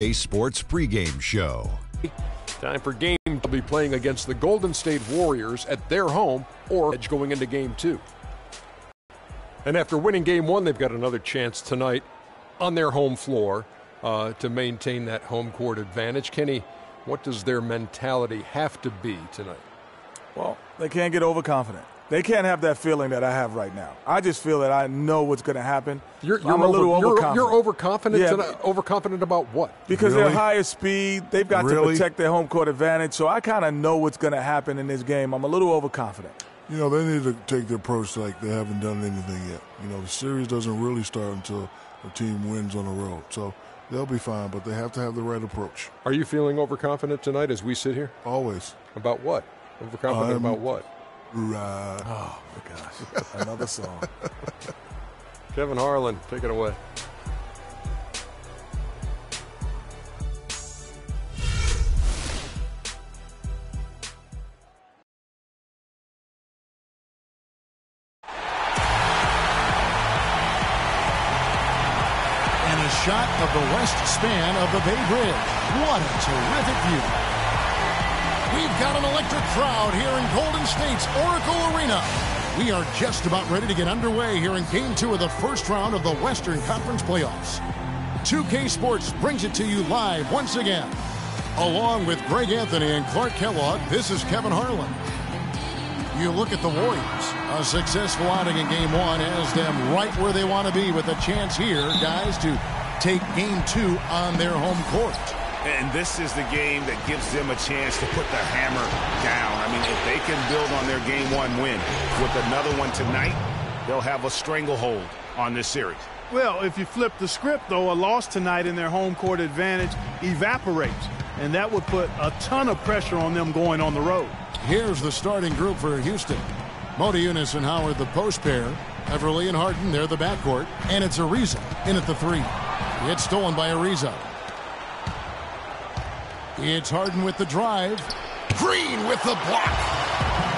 A Sports pregame show. Time for game to be playing against the Golden State Warriors at their home or edge going into game 2. And after winning game 1, they've got another chance tonight on their home floor to maintain that home court advantage. Kenny, what does their mentality have to be tonight? Well, they can't get overconfident. They can't have that feeling that I have right now. I just feel that I know what's going to happen. I'm a little overconfident. You're overconfident tonight? Overconfident about what? Because they're higher speed. They've got to protect their home court advantage. So I kind of know what's going to happen in this game. I'm a little overconfident. You know, they need to take the approach like they haven't done anything yet. You know, the series doesn't really start until a team wins on the road. So they'll be fine, but they have to have the right approach. Are you feeling overconfident tonight as we sit here? Always. About what? Overconfident about what? Right. Oh, my gosh. Another song. Kevin Harlan, take it away. And a shot of the west span of the Bay Bridge. What a terrific view. We've got an electric crowd here in Golden State's Oracle Arena. We are just about ready to get underway here in Game 2 of the first round of the Western Conference Playoffs. 2K Sports brings it to you live once again. Along with Greg Anthony and Clark Kellogg, this is Kevin Harlan. You look at the Warriors. A successful outing in Game 1 has them right where they want to be with a chance here, guys, to take Game 2 on their home court. And this is the game that gives them a chance to put the hammer down. I mean, if they can build on their Game 1 win with another one tonight, they'll have a stranglehold on this series. Well, if you flip the script, though, a loss tonight in their home court advantage evaporates. And that would put a ton of pressure on them going on the road. Here's the starting group for Houston. Motiejunas and Howard, the post pair. Everly and Harden, they're the backcourt. And it's Ariza in at the 3. It's stolen by Ariza. It's Harden with the drive. Green with the block.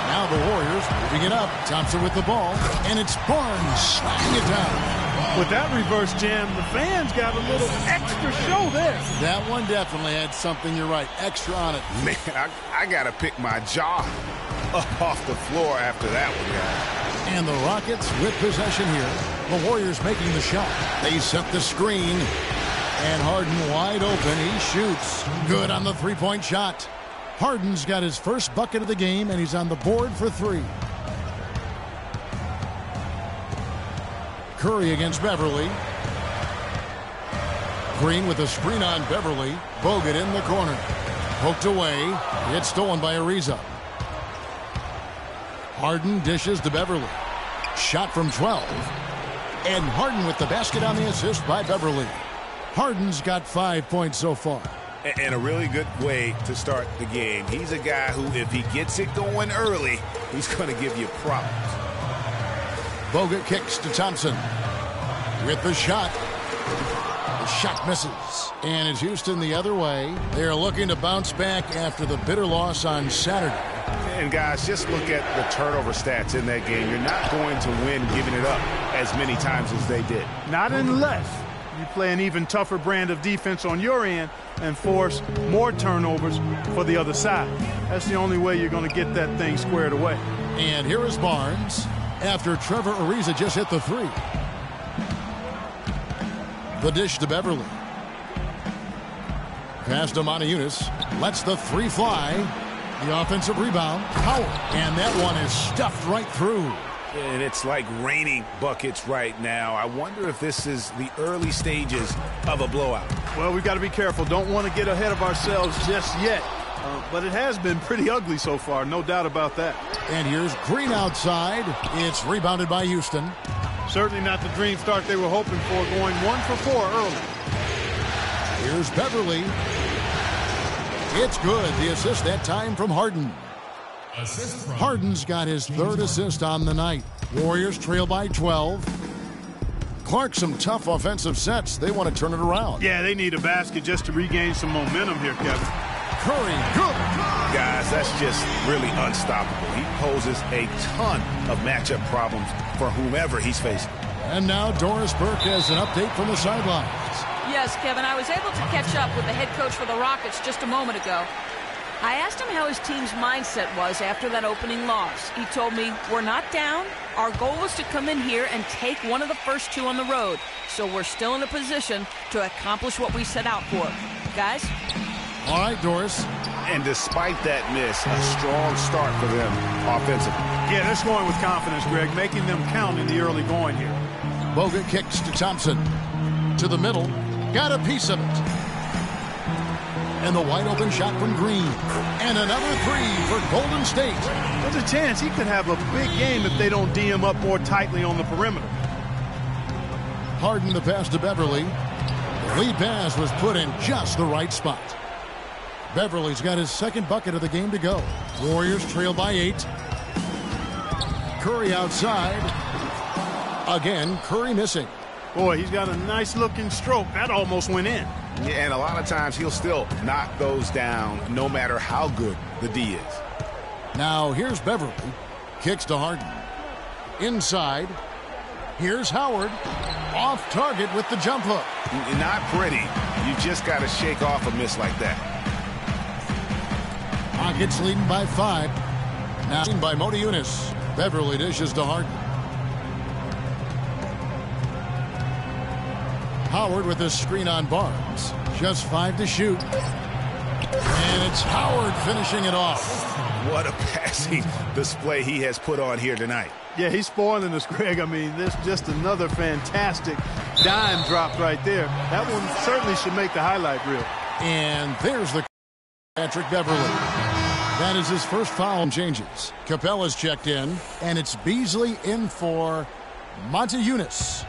Now the Warriors moving it up. Thompson with the ball. And it's Barnes slapping it down. With that reverse jam, the fans got a little extra show there. That one definitely had something, you're right, extra on it. Man, I got to pick my jaw up off the floor after that one, guys. And the Rockets with possession here. The Warriors making the shot. They set the screen. And Harden wide open. He shoots. Good on the three-point shot. Harden's got his first bucket of the game, and he's on the board for 3. Curry against Beverly. Green with a screen on Beverly. Bogut in the corner. Poked away. It's stolen by Ariza. Harden dishes to Beverly. Shot from 12. And Harden with the basket on the assist by Beverly. Harden's got 5 points so far. And a really good way to start the game. He's a guy who, if he gets it going early, he's going to give you problems. Bogut kicks to Thompson. With the shot. The shot misses. And it's Houston the other way. They're looking to bounce back after the bitter loss on Saturday. And guys, just look at the turnover stats in that game. You're not going to win giving it up as many times as they did. Not unless you play an even tougher brand of defense on your end and force more turnovers for the other side. That's the only way you're going to get that thing squared away. And here is Barnes after Trevor Ariza just hit the 3. The dish to Beverly. Pass to Motiejunas. Lets the 3 fly. The offensive rebound. Howard. And that one is stuffed right through. And it's like raining buckets right now. I wonder if this is the early stages of a blowout. Well, we've got to be careful. Don't want to get ahead of ourselves just yet. But it has been pretty ugly so far, no doubt about that. And here's Green outside. It's rebounded by Houston. Certainly not the dream start they were hoping for, going 1 for 4 early. Here's Beverly. It's good. The assist that time from Harden. Harden's got his 3rd assist on the night. Warriors trail by 12. Clark, some tough offensive sets. They want to turn it around. Yeah, they need a basket just to regain some momentum here, Kevin. Curry, good. Guys, that's just really unstoppable. He poses a ton of matchup problems for whomever he's facing. And now Doris Burke has an update from the sidelines. Yes, Kevin, I was able to catch up with the head coach for the Rockets just a moment ago. I asked him how his team's mindset was after that opening loss. He told me, we're not down. Our goal was to come in here and take one of the first two on the road. So we're still in a position to accomplish what we set out for. Guys? All right, Doris. And despite that miss, a strong start for them offensively. Yeah, they're scoring with confidence, Greg, making them count in the early going here. Bogut kicks to Thompson. To the middle. Got a piece of it. And the wide open shot from Green. And another three for Golden State. There's a chance he could have a big game if they don't D him up more tightly on the perimeter. Harden the pass to Beverly. The lead pass was put in just the right spot. Beverly's got his second bucket of the game to go. Warriors trail by 8. Curry outside. Again, Curry missing. Boy, he's got a nice looking stroke. That almost went in. Yeah, and a lot of times he'll still knock those down no matter how good the D is. Now here's Beverly. Kicks to Harden. Inside. Here's Howard. Off target with the jump hook. Not pretty. You just got to shake off a miss like that. Rockets leading by 5. Now seen by Mota Eunice. Beverly dishes to Harden. Howard with a screen on Barnes. Just 5 to shoot. And it's Howard finishing it off. What a passing display he has put on here tonight. Yeah, he's spoiling us, Greg. I mean, this just another fantastic dime drop right there. That one certainly should make the highlight reel. And there's the Patrick Beverly. That is his first foul and changes. Capella's checked in, and it's Beasley in for Mota Eunice.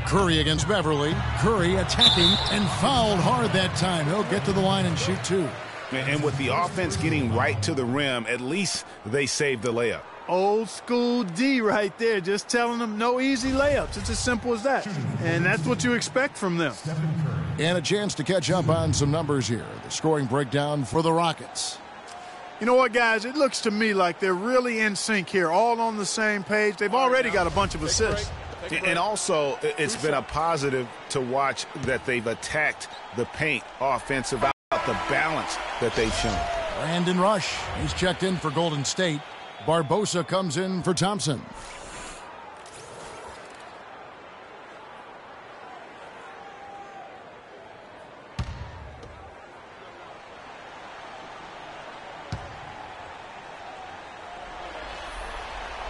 Curry against Beverly. Curry attacking and fouled hard that time. He'll get to the line and shoot 2. And with the offense getting right to the rim, at least they saved the layup. Old school D right there, just telling them no easy layups. It's as simple as that. And that's what you expect from them. And a chance to catch up on some numbers here. The scoring breakdown for the Rockets. You know what, guys? It looks to me like they're really in sync here, all on the same page. They've already got a bunch of assists. And also, it's been a positive to watch that they've attacked the paint offensive about the balance that they've shown. Brandon Rush, he's checked in for Golden State. Barbosa comes in for Thompson.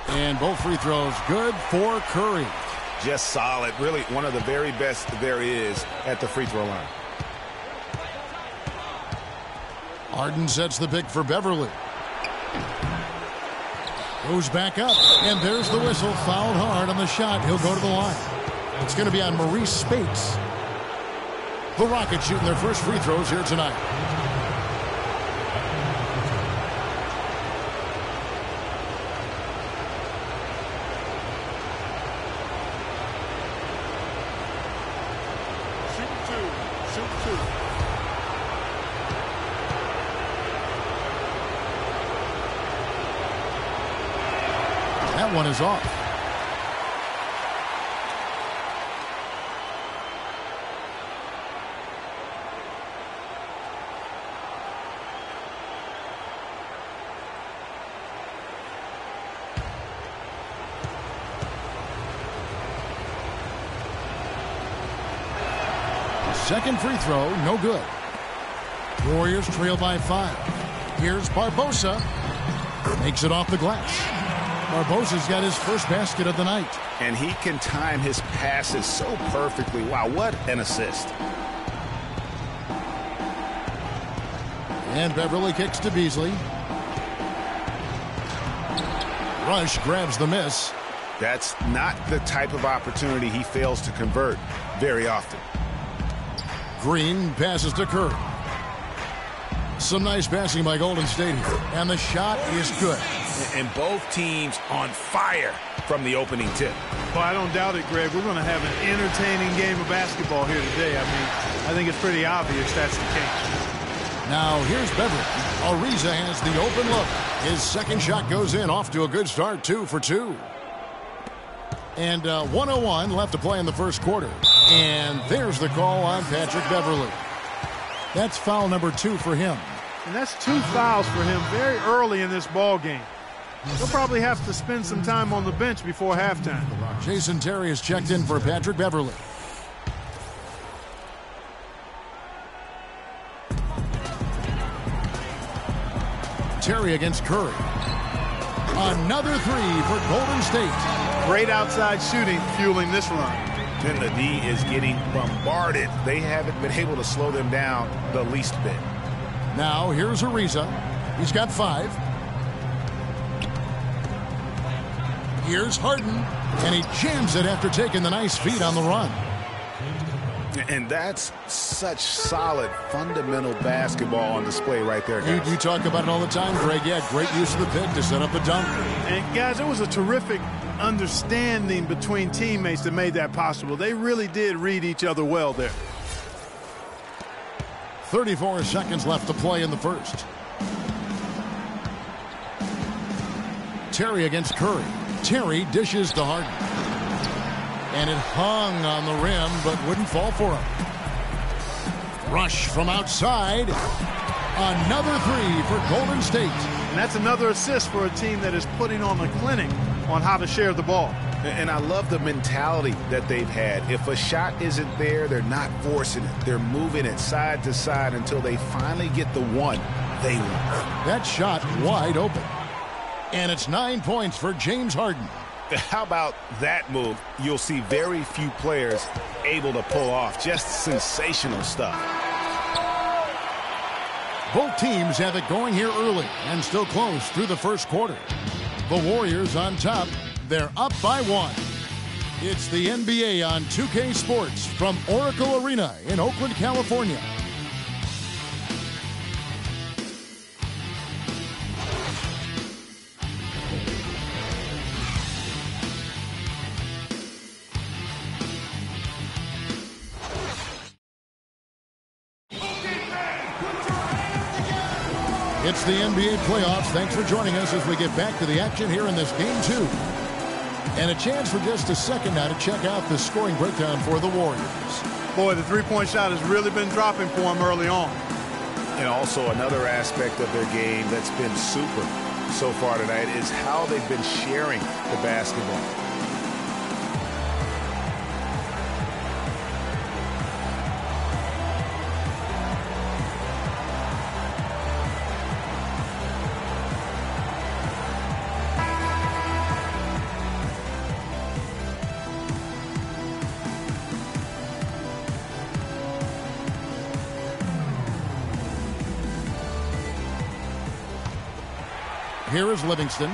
And both free throws good for Curry. Just solid. Really one of the very best there is at the free throw line. Harden sets the pick for Beverly. Goes back up. And there's the whistle. Fouled hard on the shot. He'll go to the line. It's going to be on Maurice Spates. The Rockets shooting their first free throws here tonight. That one is off. Second free throw, no good. Warriors trail by 5. Here's Barbosa. Makes it off the glass. Barbosa's got his first basket of the night. And he can time his passes so perfectly. Wow, what an assist. And Beverly kicks to Beasley. Rush grabs the miss. That's not the type of opportunity he fails to convert very often. Green passes to Curry. Some nice passing by Golden State here. And the shot is good. And both teams on fire from the opening tip. Well, I don't doubt it, Greg. We're going to have an entertaining game of basketball here today. I mean, I think it's pretty obvious that's the case. Now here's Beverly. Ariza has the open look. His second shot goes in, off to a good start, 2 for 2. And 1:01 left to play in the first quarter. And there's the call on Patrick Beverley. That's foul number 2 for him. And that's 2 fouls for him very early in this ball game. He'll probably have to spend some time on the bench before halftime. Jason Terry is checked in for Patrick Beverley. Terry against Curry. Another 3 for Golden State. Great outside shooting fueling this run. And the D is getting bombarded. They haven't been able to slow them down the least bit. Now here's Ariza. He's got 5. Here's Harden, and he jams it after taking the nice feed on the run. And that's such solid, fundamental basketball on display right there, guys. You talk about it all the time, Greg. Yeah, great use of the pick to set up the dunk. And, guys, it was a terrific understanding between teammates that made that possible. They really did read each other well there. 34 seconds left to play in the first. Terry against Curry. Terry dishes to Harden. And it hung on the rim, but wouldn't fall for him. Rush from outside. Another 3 for Golden State. And that's another assist for a team that is putting on a clinic on how to share the ball. And I love the mentality that they've had. If a shot isn't there, they're not forcing it. They're moving it side to side until they finally get the one they want. That shot wide open. And it's 9 points for James Harden. How about that move? You'll see very few players able to pull off. Just sensational stuff. Both teams have it going here early and still close through the first quarter. The Warriors on top. They're up by 1. It's the NBA on 2K Sports from Oracle Arena in Oakland, California. It's the NBA playoffs. Thanks for joining us as we get back to the action here in this game 2. And a chance for just a second now to check out the scoring breakdown for the Warriors. Boy, the three-point shot has really been dropping for them early on. And also another aspect of their game that's been super so far tonight is how they've been sharing the basketball. Here is Livingston.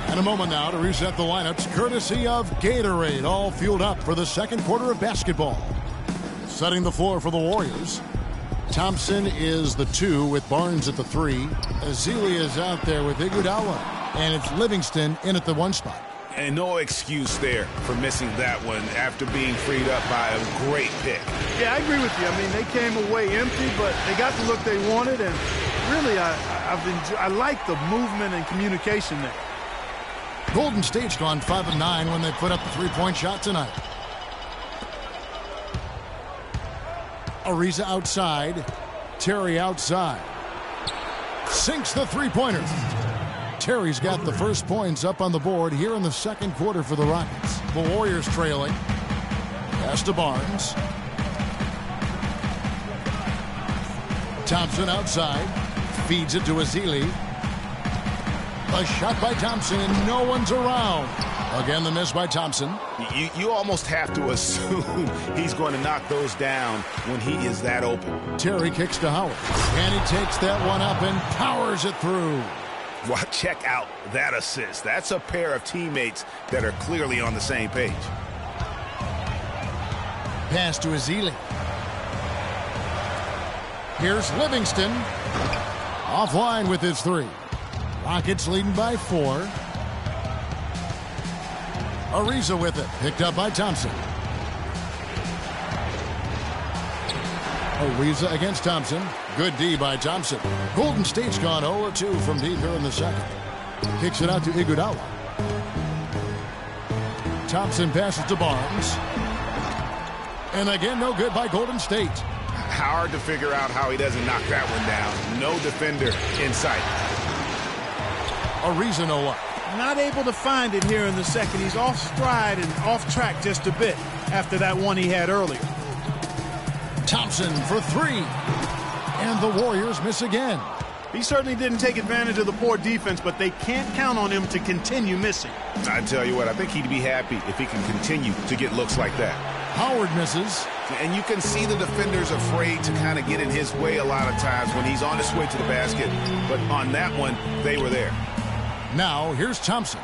And a moment now to reset the lineups, courtesy of Gatorade, all fueled up for the second quarter of basketball. Setting the floor for the Warriors. Thompson is the 2 with Barnes at the 3. Ezeli is out there with Iguodala. And it's Livingston in at the 1 spot. And no excuse there for missing that one after being freed up by a great pick. Yeah, I agree with you. I mean, they came away empty, but they got the look they wanted, and really, I like the movement and communication there. Golden State's gone 5 of 9 when they put up the three-point shot tonight. Ariza outside. Terry outside. Sinks the three-pointer. Terry's got the first points up on the board here in the second quarter for the Rockets. The Warriors trailing. Pass to Barnes. Thompson outside. Feeds it to Ezeli. A shot by Thompson, and no one's around. Again, the miss by Thompson. You almost have to assume he's going to knock those down when he is that open. Terry kicks to Howard. And he takes that one up and powers it through. Well, check out that assist. That's a pair of teammates that are clearly on the same page. Pass to Ezeli. Here's Livingston. Offline with his 3. Rockets leading by 4. Ariza with it. Picked up by Thompson. Ariza against Thompson. Good D by Thompson. Golden State's gone 0-2 from deep here in the second. Kicks it out to Iguodala. Thompson passes to Barnes. And again, no good by Golden State. Hard to figure out how he doesn't knock that one down. No defender in sight. Ariza no luck. Not able to find it here in the second. He's off stride and off track just a bit after that one he had earlier. Thompson for three. And the Warriors miss again. He certainly didn't take advantage of the poor defense, but they can't count on him to continue missing. I tell you what, I think he'd be happy if he can continue to get looks like that. Howard misses. And you can see the defenders afraid to kind of get in his way a lot of times when he's on his way to the basket. But on that one, they were there. Now, here's Thompson.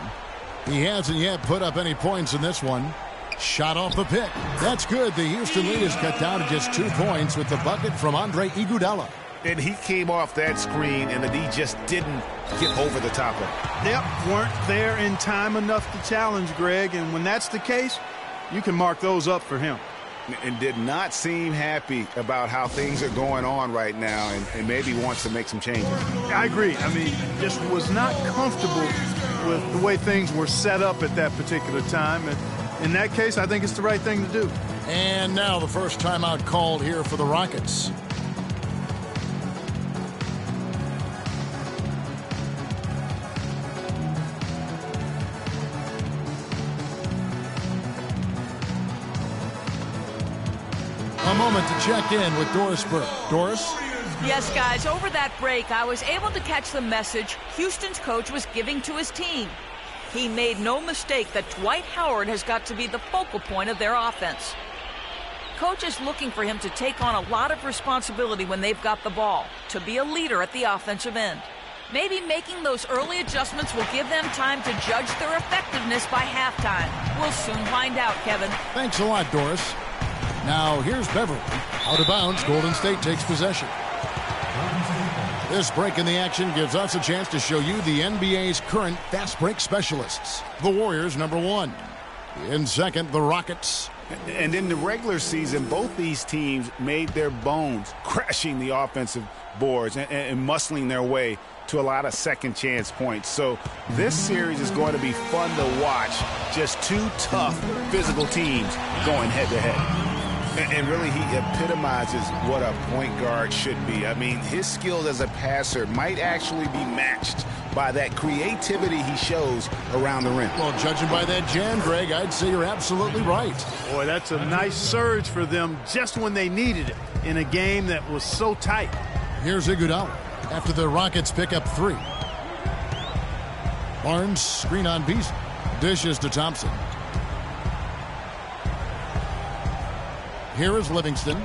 He hasn't yet put up any points in this one. Shot off the pick. That's good. The Houston lead is cut down to just 2 points with the bucket from Andre Iguodala. And he came off that screen, and the D just didn't get over the top of it. Yep, weren't there in time enough to challenge Greg. And when that's the case, you can mark those up for him. And did not seem happy about how things are going on right now, and maybe wants to make some changes. I agree. I mean, just was not comfortable with the way things were set up at that particular time. And in that case, I think it's the right thing to do. And now the first timeout called here for the Rockets. A moment to check in with Doris Burke. Doris? Yes, guys, over that break, I was able to catch the message Houston's coach was giving to his team. He made no mistake that Dwight Howard has got to be the focal point of their offense. Coach is looking for him to take on a lot of responsibility when they've got the ball, to be a leader at the offensive end. Maybe making those early adjustments will give them time to judge their effectiveness by halftime. We'll soon find out, Kevin. Thanks a lot, Doris. Now, here's Beverly. Out of bounds, Golden State takes possession. This break in the action gives us a chance to show you the NBA's current fast break specialists. The Warriors, number 1. In second, the Rockets. And in the regular season, both these teams made their bones crashing the offensive boards and muscling their way to a lot of second chance points. So this series is going to be fun to watch. Just 2 tough physical teams going head to head. And really, he epitomizes what a point guard should be. I mean, his skills as a passer might actually be matched by that creativity he shows around the rim. Well, judging by that jam, Greg, I'd say you're absolutely right. Boy, that's a nice surge for them just when they needed it in a game that was so tight. Here's Iguodala after the Rockets pick up 3. Barnes, screen on Beasley. Dishes to Thompson. Here is Livingston.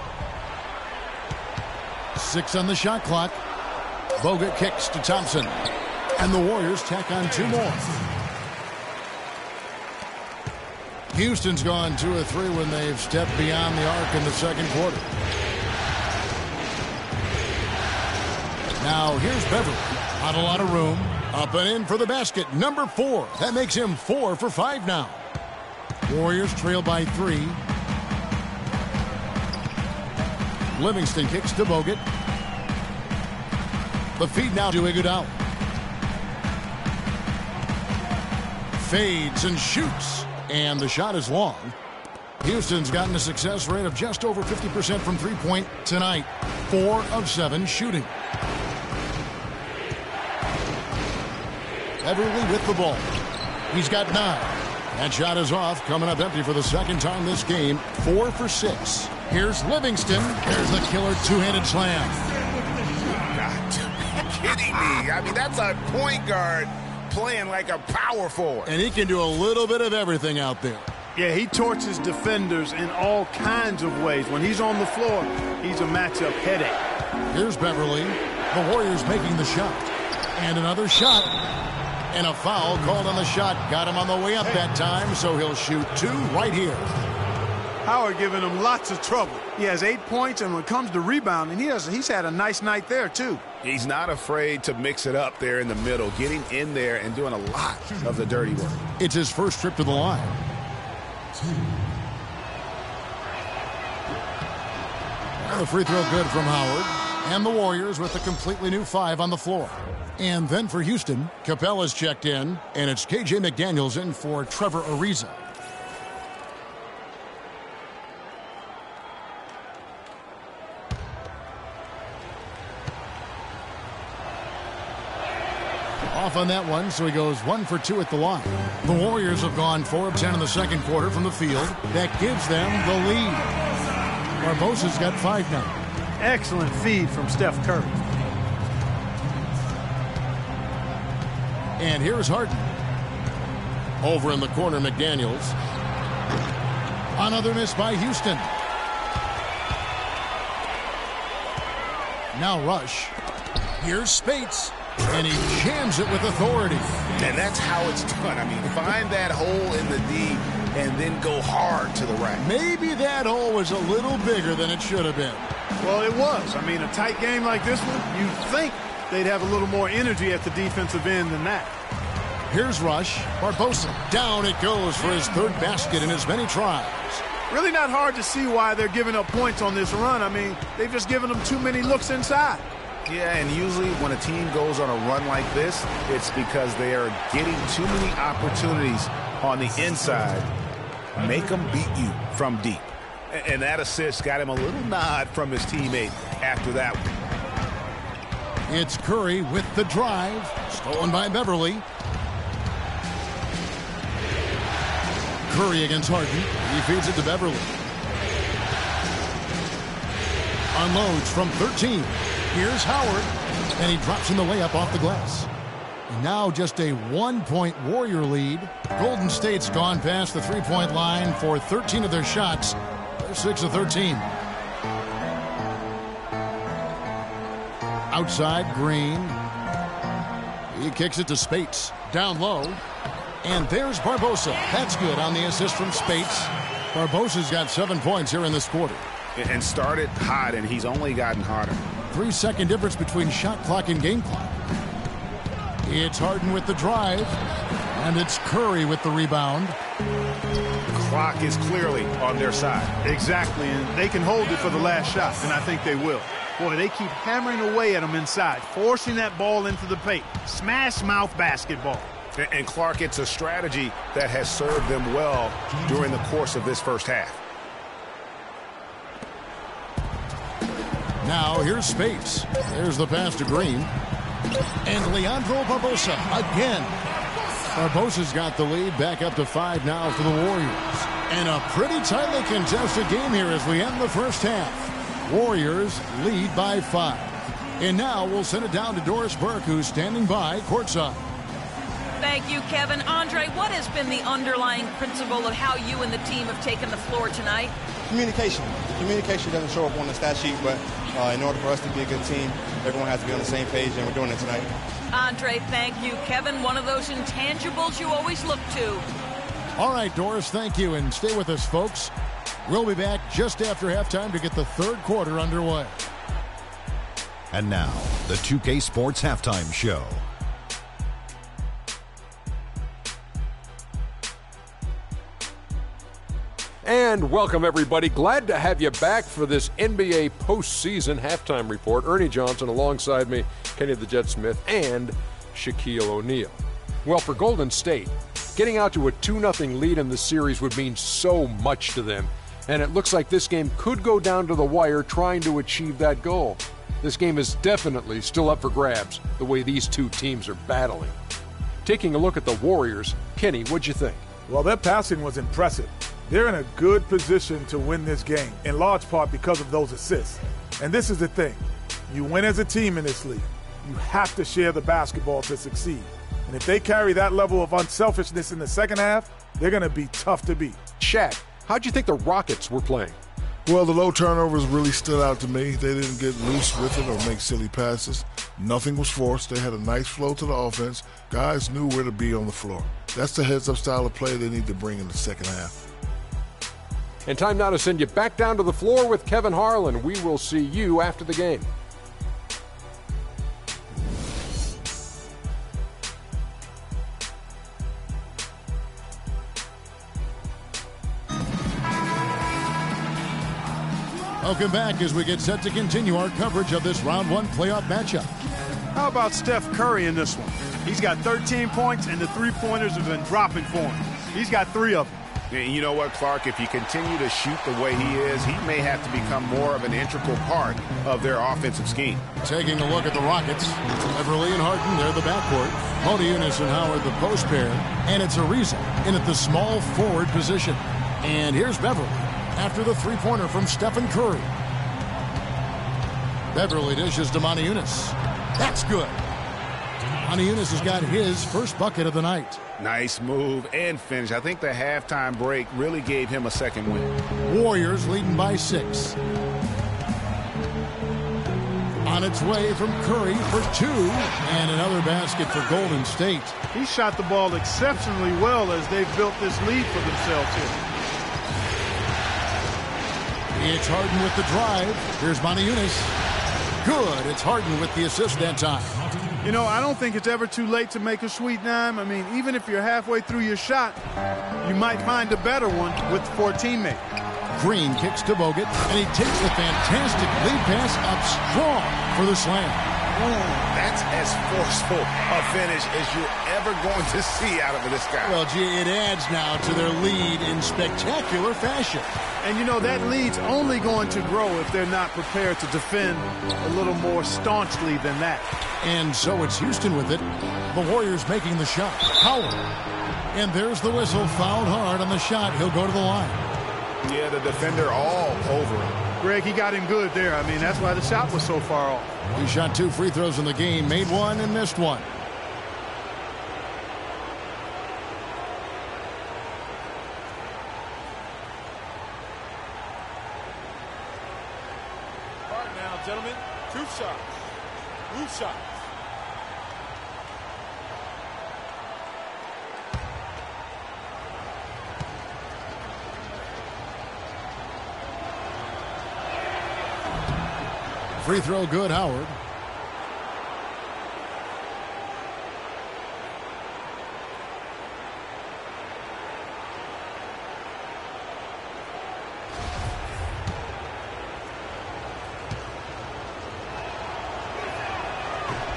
6 on the shot clock. Bogut kicks to Thompson. And the Warriors tack on 2 more. Houston's gone 2 of 3 when they've stepped beyond the arc in the second quarter. Now here's Beverly. Not a lot of room. Up and in for the basket. Number 4. That makes him 4 for 5 now. Warriors trail by 3. Livingston kicks to Bogut. The feed now to Iguodala. Fades and shoots. And the shot is long. Houston's gotten a success rate of just over 50% from three-point tonight. 4 of 7 shooting. Beverly with the ball. He's got 9. That shot is off, coming up empty for the second time this game. 4 for 6. Here's Livingston. There's the killer two-handed slam. You're kidding me. I mean, that's a point guard playing like a power forward. And he can do a little bit of everything out there. Yeah, he torches defenders in all kinds of ways. When he's on the floor, he's a matchup headache. Here's Beverly. The Warriors making the shot. And another shot. And a foul called on the shot. Got him on the way up that time, so he'll shoot 2 right here. Howard giving him lots of trouble. He has 8 points, and when it comes to rebounding, he's had a nice night there, too. He's not afraid to mix it up there in the middle, getting in there and doing a lot of the dirty work. It's his first trip to the line. Well, the free throw good from Howard. And the Warriors with a completely new 5 on the floor. And then for Houston, Capella's checked in, and it's KJ McDaniels in for Trevor Ariza. Off on that one, so he goes 1 for 2 at the line. The Warriors have gone 4 of 10 in the second quarter from the field. That gives them the lead. Barbosa's got 5 now. Excellent feed from Steph Curry. And here's Harden. Over in the corner, McDaniels. Another miss by Houston. Now Rush. Here's Spates. And he jams it with authority. And that's how it's done. I mean, find that hole in the D and then go hard to the rack. Maybe that hole was a little bigger than it should have been. Well, it was. I mean, a tight game like this one, you'd think they'd have a little more energy at the defensive end than that. Here's Rush. Barbosa. Down it goes for his 3rd basket in as many tries. Really not hard to see why they're giving up points on this run. I mean, they've just given them too many looks inside. Yeah, and usually when a team goes on a run like this, it's because they are getting too many opportunities on the inside. Make them beat you from deep. And that assist got him a little nod from his teammate after that one. It's Curry with the drive. Stolen by Beverly. Curry against Harden. He feeds it to Beverly. Unloads from 13. Here's Howard. And he drops in the layup off the glass. And now just a 1-point Warrior lead. Golden State's gone past the 3-point line for 13 of their shots. They're 6 of 13. Outside, Green. He kicks it to Spates. Down low. And there's Barbosa. That's good on the assist from Spates. Barbosa's got 7 points here in this quarter. And started hot, and he's only gotten hotter. 3-second difference between shot clock and game clock. It's Harden with the drive. And it's Curry with the rebound. The clock is clearly on their side. Exactly, and they can hold it for the last shot, and I think they will. Boy, they keep hammering away at them inside, forcing that ball into the paint. Smash mouth basketball. And Clark, it's a strategy that has served them well during the course of this first half. Now here's Spates. There's the pass to Green. And Leandro Barbosa again. Barbosa's got the lead back up to 5 now for the Warriors. And a pretty tightly contested game here as we end the first half. Warriors lead by 5. And now we'll send it down to Doris Burke, who's standing by courtside. Thank you, Kevin. Andre, what has been the underlying principle of how you and the team have taken the floor tonight? Communication. The communication doesn't show up on the stat sheet, but in order for us to be a good team, everyone has to be on the same page, and we're doing it tonight. Andre, thank you. Kevin, one of those intangibles you always look to. All right, Doris, thank you, and stay with us, folks. We'll be back just after halftime to get the third quarter underway. And now, the 2K Sports Halftime Show. And welcome, everybody. Glad to have you back for this NBA postseason halftime report. Ernie Johnson alongside me, Kenny the Jet Smith, and Shaquille O'Neal. Well, for Golden State, getting out to a 2-0 lead in the series would mean so much to them. And it looks like this game could go down to the wire trying to achieve that goal. This game is definitely still up for grabs, the way these two teams are battling. Taking a look at the Warriors, Kenny, what'd you think? Well, their passing was impressive. They're in a good position to win this game, in large part because of those assists. And this is the thing. You win as a team in this league. You have to share the basketball to succeed. And if they carry that level of unselfishness in the second half, they're going to be tough to beat. Shaq, how'd you think the Rockets were playing? Well, the low turnovers really stood out to me. They didn't get loose with it or make silly passes. Nothing was forced. They had a nice flow to the offense. Guys knew where to be on the floor. That's the heads-up style of play they need to bring in the second half. And time now to send you back down to the floor with Kevin Harlan. We will see you after the game. Welcome back as we get set to continue our coverage of this round one playoff matchup. How about Steph Curry in this one? He's got 13 points, and the three-pointers have been dropping for him. He's got 3 of them. You know what, Clark? If you continue to shoot the way he is, he may have to become more of an integral part of their offensive scheme. Taking a look at the Rockets, Beverly and Harden, they're the backcourt. Modiunas and Howard, the post pair. And it's Ariza in at the small forward position. And here's Beverly after the three-pointer from Stephen Curry. Beverly dishes to Modiunas. That's good. Modiunas has got his first bucket of the night. Nice move and finish. I think the halftime break really gave him a second win. Warriors leading by 6. On its way from Curry for 2. And another basket for Golden State. He shot the ball exceptionally well as they've built this lead for themselves here. It's Harden with the drive. Here's Modiunas. Good. It's Harden with the assist that time. You know, I don't think it's ever too late to make a sweet dime. I mean, even if you're halfway through your shot, you might find a better one for a teammate. Green kicks to Bogut, and he takes a fantastic lead pass up strong for the slam. That's as forceful a finish as you're ever going to see out of this guy. Well, gee, it adds now to their lead in spectacular fashion. And, you know, that lead's only going to grow if they're not prepared to defend a little more staunchly than that. And so it's Houston with it. The Warriors making the shot. Howard. And there's the whistle. Fouled hard on the shot. He'll go to the line. Yeah, the defender all over him. Greg, he got him good there. I mean, that's why the shot was so far off. He shot 2 free throws in the game. Made 1 and missed 1. All right now, gentlemen, 2 shots. 2 shots. Free throw good, Howard.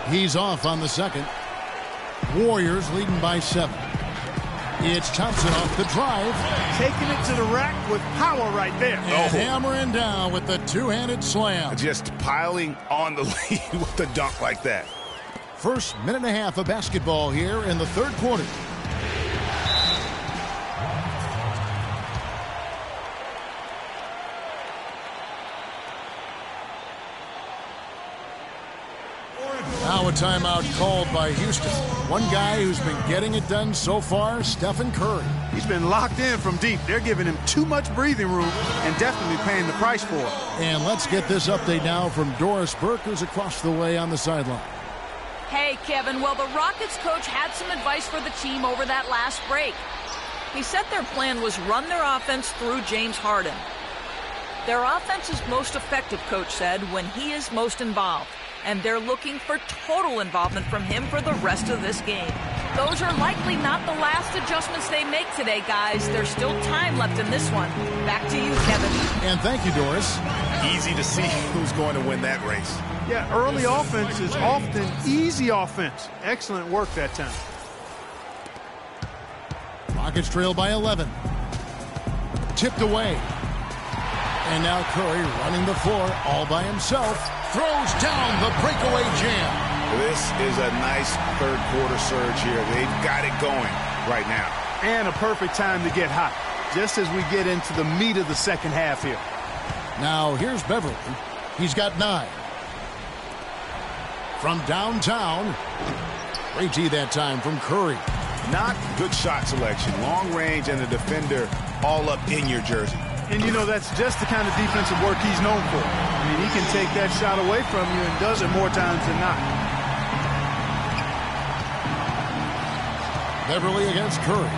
He's off on the second. Warriors leading by 7. It's Thompson off the drive. Taking it to the rack with power right there. And hammering down with the two-handed slam. Just piling on the lead with the dunk like that. First minute and a half of basketball here in the third quarter. Now a timeout called by Houston. One guy who's been getting it done so far, Stephen Curry. He's been locked in from deep. They're giving him too much breathing room and definitely paying the price for it. And let's get this update now from Doris Burke, who's across the way on the sideline. Hey, Kevin. Well, the Rockets coach had some advice for the team over that last break. He said their plan was run their offense through James Harden. Their offense is most effective, coach said, when he is most involved. And they're looking for total involvement from him for the rest of this game. Those are likely not the last adjustments they make today, guys. There's still time left in this one. Back to you, Kevin. And thank you, Doris. Easy to see who's going to win that race. Yeah, early offense is often easy offense. Excellent work that time. Rockets trail by 11. Tipped away. And now Curry running the floor all by himself. Throws down the breakaway jam. This is a nice third quarter surge here. They've got it going right now. And a perfect time to get hot, just as we get into the meat of the second half here. Now here's Beverly. He's got 9. From downtown. Great tee that time from Curry. Not good shot selection. Long range and the defender all up in your jersey. And, you know, that's just the kind of defensive work he's known for. I mean, he can take that shot away from you and does it more times than not. Beverly against Curry.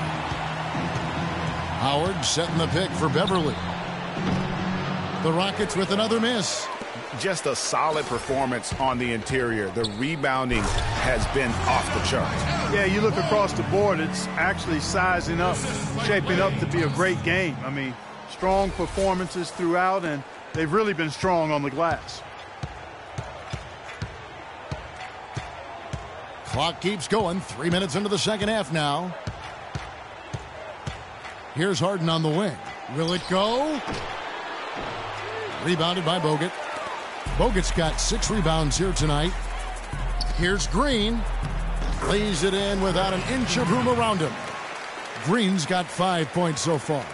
Howard setting the pick for Beverly. The Rockets with another miss. Just a solid performance on the interior. The rebounding has been off the charts. Yeah, you look across the board, it's actually sizing up, shaping up to be a great game. I mean, strong performances throughout, and they've really been strong on the glass. Clock keeps going. 3 minutes into the second half now. Here's Harden on the wing. Will it go? Rebounded by Bogut. Bogut's got 6 rebounds here tonight. Here's Green. Lays it in without an inch of room around him. Green's got 5 points so far.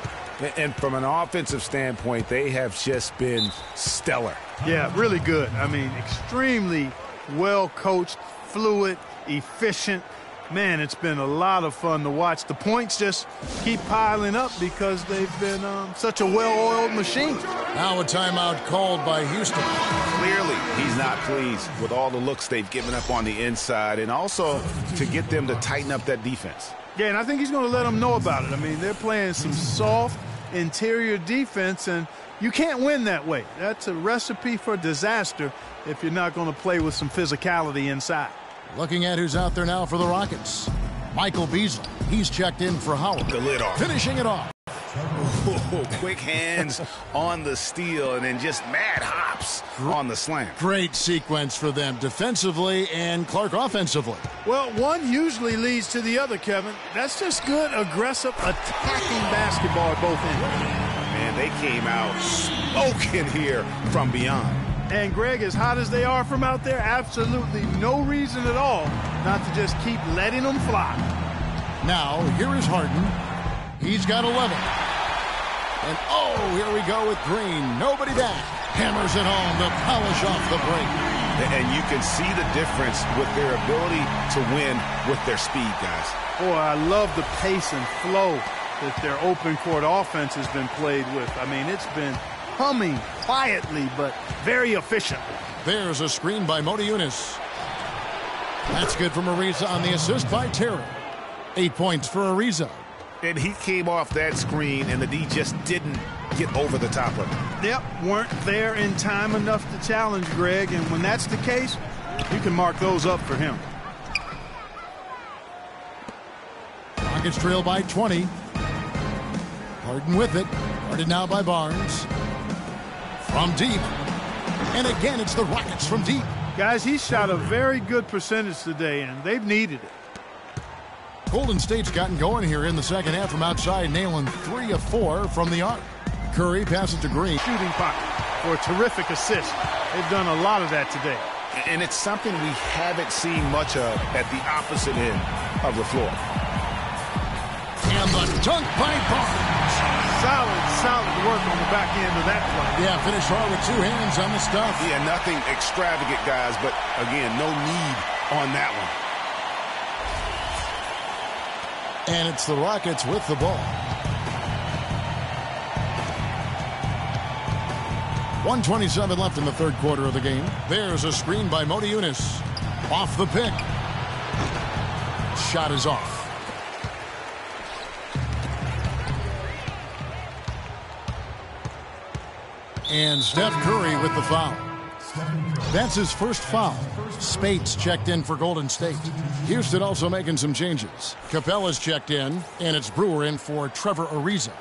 And from an offensive standpoint, they have just been stellar. Yeah, really good. I mean, extremely well coached, fluid, efficient. Man, it's been a lot of fun to watch. The points just keep piling up because they've been such a well-oiled machine. Now a timeout called by Houston. Clearly, he's not pleased with all the looks they've given up on the inside, and also to get them to tighten up that defense. Yeah, and I think he's going to let them know about it. I mean, they're playing some soft interior defense, and you can't win that way. That's a recipe for disaster if you're not going to play with some physicality inside. Looking at who's out there now for the Rockets. Michael Beasley. He's checked in for Howard. The lid off. Finishing it off. Oh, quick hands on the steal and then just mad hops on the slam. Great sequence for them defensively and Clark offensively. Well, one usually leads to the other, Kevin. That's just good, aggressive, attacking basketball at both ends. Man, they came out smoking here from beyond. And, Greg, as hot as they are from out there, absolutely no reason at all not to just keep letting them fly. Now, here is Harden. He's got 11. And, oh, here we go with Green. Nobody back. Hammers it home to polish off the break. And you can see the difference with their ability to win with their speed, guys. Boy, I love the pace and flow that their open court offense has been played with. I mean, it's been humming quietly, but very efficiently. There's a screen by Modi Yunus. That's good from Ariza on the assist by Terry. 8 points for Ariza. And he came off that screen, and the D just didn't get over the top of it. Yep, weren't there in time enough to challenge Greg, and when that's the case, you can mark those up for him. Rockets trail by 20. Harden with it. Guarded now by Barnes. From deep. And again, it's the Rockets from deep. Guys, he shot a very good percentage today, and they've needed it. Golden State's gotten going here in the second half from outside, nailing 3 of 4 from the arc. Curry passes to Green. Shooting pocket for a terrific assist. They've done a lot of that today. And it's something we haven't seen much of at the opposite end of the floor. And the dunk by Barnes. Solid work on the back end of that play. Yeah, finished hard with 2 hands on the stuff. Yeah, nothing extravagant, guys, but again, no need on that one. And it's the Rockets with the ball. 1:27 left in the third quarter of the game. There's a screen by Modi Yunus. Off the pick. Shot is off. And Steph Curry with the foul. That's his first foul. Spates checked in for Golden State. Houston also making some changes. Capella's checked in, and it's Brewer in for Trevor Ariza.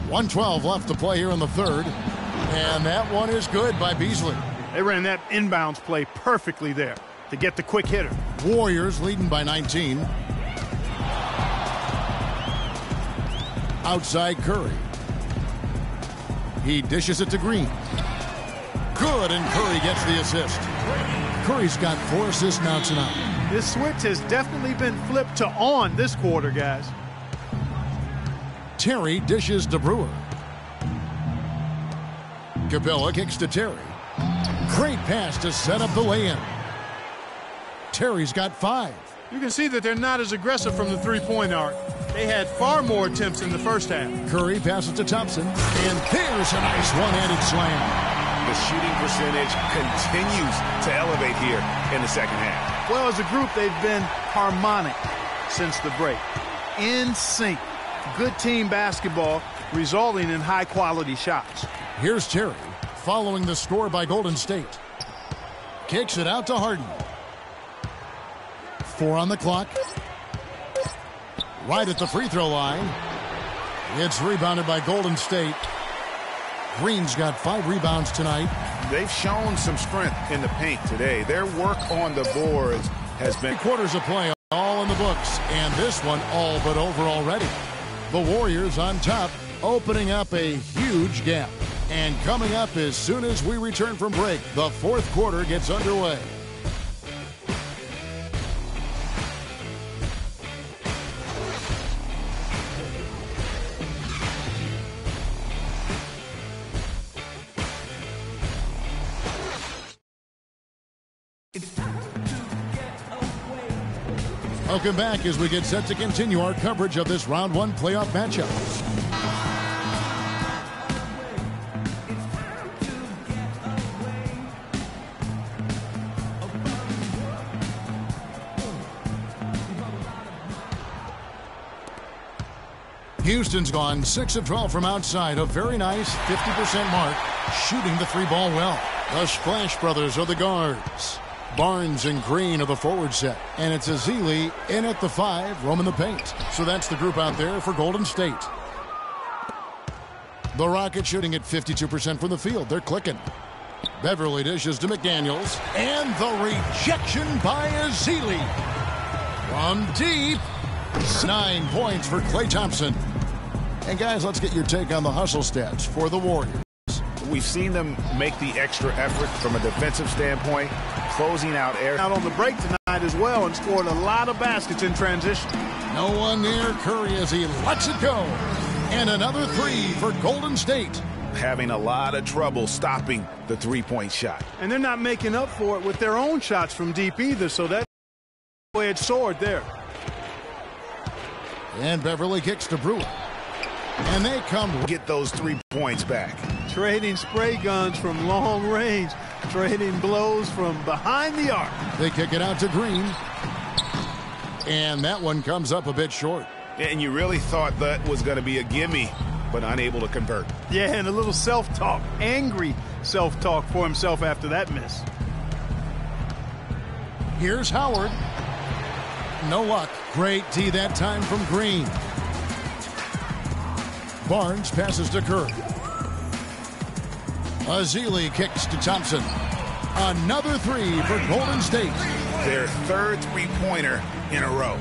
1:12 left to play here in the third. And that one is good by Beasley. They ran that inbounds play perfectly there to get the quick hitter. Warriors leading by 19. Outside Curry. He dishes it to Green. Good, and Curry gets the assist. Curry's got 4 assists now tonight. This switch has definitely been flipped to on this quarter, guys. Terry dishes to Brewer. Capella kicks to Terry. Great pass to set up the lay-in. Terry's got 5. You can see that they're not as aggressive from the three-point arc. They had far more attempts in the first half. Curry passes to Thompson. And there's a nice one-handed slam. The shooting percentage continues to elevate here in the second half. Well, as a group, they've been harmonic since the break. In sync. Good team basketball, resulting in high-quality shots. Here's Terry, following the score by Golden State. Kicks it out to Harden. 4 on the clock. Right at the free throw line. It's rebounded by Golden State. Green's got 5 rebounds tonight. They've shown some strength in the paint today. Their work on the boards has been... 3 quarters of play, all in the books, and this one all but over already. The Warriors on top, opening up a huge gap. And coming up as soon as we return from break, the fourth quarter gets underway. Welcome back as we get set to continue our coverage of this round one playoff matchup. Houston's gone 6 of 12 from outside, a very nice 50% mark, shooting the three ball well. The Splash Brothers are the guards. Barnes and Green are the forward set. And it's Ezeli in at the 5, roaming the paint. So that's the group out there for Golden State. The Rockets shooting at 52% from the field. They're clicking. Beverly dishes to McDaniels. And the rejection by Ezeli. From deep. 9 points for Klay Thompson. And guys, let's get your take on the hustle stats for the Warriors. We've seen them make the extra effort from a defensive standpoint, closing out air. Out on the break tonight as well and scored a lot of baskets in transition. No one near Curry as he lets it go. And another 3 for Golden State. Having a lot of trouble stopping the three-point shot. And they're not making up for it with their own shots from deep either, so that's the way it soared there. And Beverly kicks to Brewer. And they come. Get those 3 points back. Trading spray guns from long range. Trading blows from behind the arc. They kick it out to Green. And that one comes up a bit short. And you really thought that was going to be a gimme, but unable to convert. Yeah, and a little self-talk. Angry self-talk for himself after that miss. Here's Howard. No luck. Great D that time from Green. Barnes passes to Curry. Ezeli kicks to Thompson. Another 3 for Golden State. Their third three-pointer in a row.